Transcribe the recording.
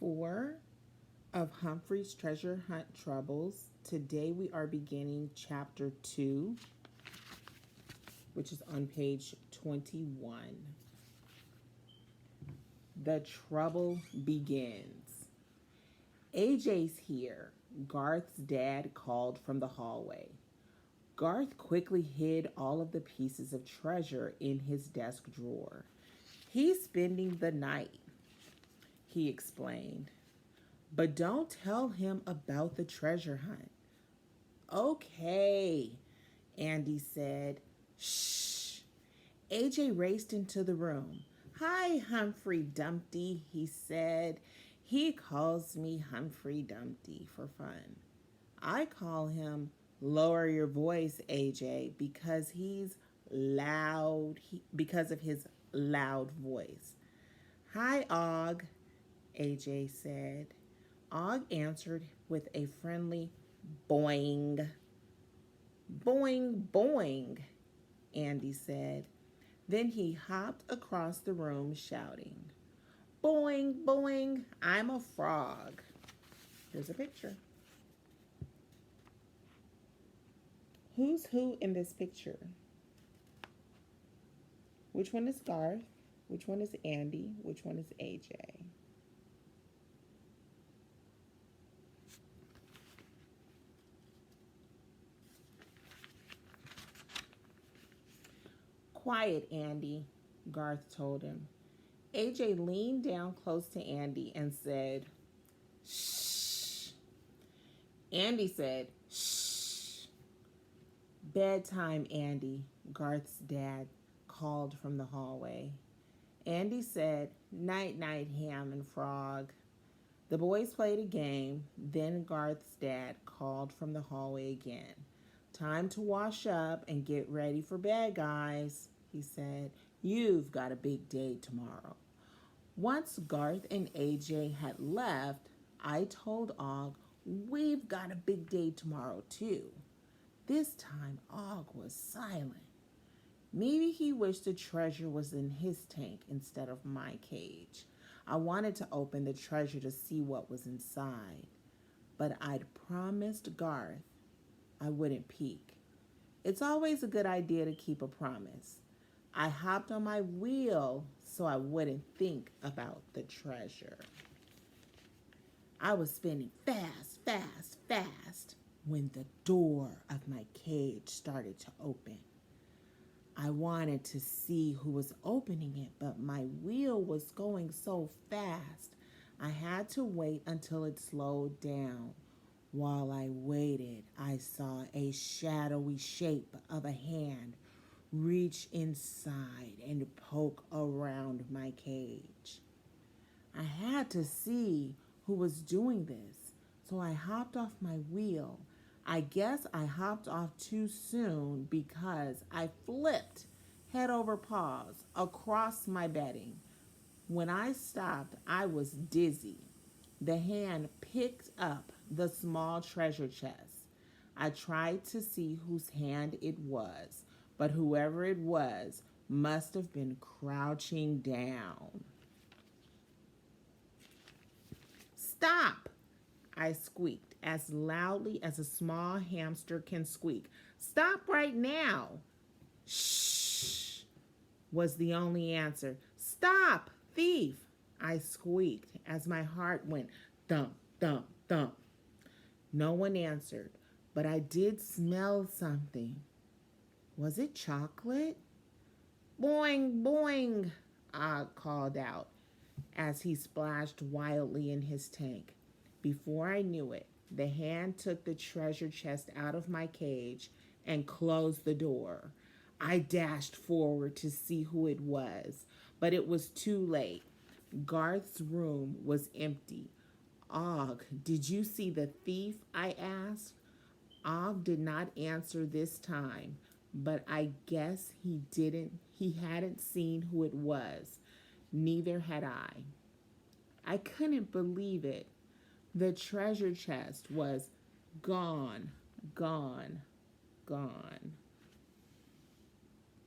4 of Humphrey's Treasure Hunt Troubles. Today we are beginning chapter 2, which is on page 21. The trouble begins. AJ's here, Garth's dad called from the hallway. Garth quickly hid all of the pieces of treasure in his desk drawer. He's spending the night, he explained. But don't tell him about the treasure hunt. Okay, Andy said. Shh. AJ raced into the room. Hi, Humphrey Dumpty, he said. He calls me Humphrey Dumpty for fun. I call him Lower Your Voice, AJ, because he's loud, because of his loud voice. Hi, Og, AJ said. Og answered with a friendly boing. Boing, boing, Andy said. Then he hopped across the room shouting, Boing, boing, I'm a frog. Here's a picture. Who's who in this picture? Which one is Garth? Which one is Andy? Which one is AJ? Quiet, Andy, Garth told him. AJ leaned down close to Andy and said, Shh. Andy said, Shh. Bedtime, Andy, Garth's dad called from the hallway. Andy said, Night, night, Ham and Frog. The boys played a game. Then Garth's dad called from the hallway again. Time to wash up and get ready for bed, guys, he said. You've got a big day tomorrow. Once Garth and AJ had left, I told Og, we've got a big day tomorrow too. This time Og was silent. Maybe he wished the treasure was in his tank instead of my cage. I wanted to open the treasure to see what was inside, but I'd promised Garth I wouldn't peek. It's always a good idea to keep a promise. I hopped on my wheel so I wouldn't think about the treasure. I was spinning fast, fast, fast when the door of my cage started to open. I wanted to see who was opening it, but my wheel was going so fast, I had to wait until it slowed down. While I waited, I saw a shadowy shape of a hand reach inside and poke around my cage. I had to see who was doing this, so I hopped off my wheel. I guess I hopped off too soon because I flipped head over paws across my bedding. When I stopped, I was dizzy. The hand picked up the small treasure chest. I tried to see whose hand it was, but whoever it was must have been crouching down. Stop! I squeaked as loudly as a small hamster can squeak. Stop right now! Shh! Was the only answer. Stop, thief! I squeaked as my heart went thump, thump, thump. No one answered, but I did smell something. Was it chocolate? Boing, boing, I called out as he splashed wildly in his tank. Before I knew it, the hand took the treasure chest out of my cage and closed the door. I dashed forward to see who it was, but it was too late. Garth's room was empty. Og, did you see the thief? I asked. Og did not answer this time, but I guess he hadn't seen who it was. Neither had I. I couldn't believe it. The treasure chest was gone, gone, gone.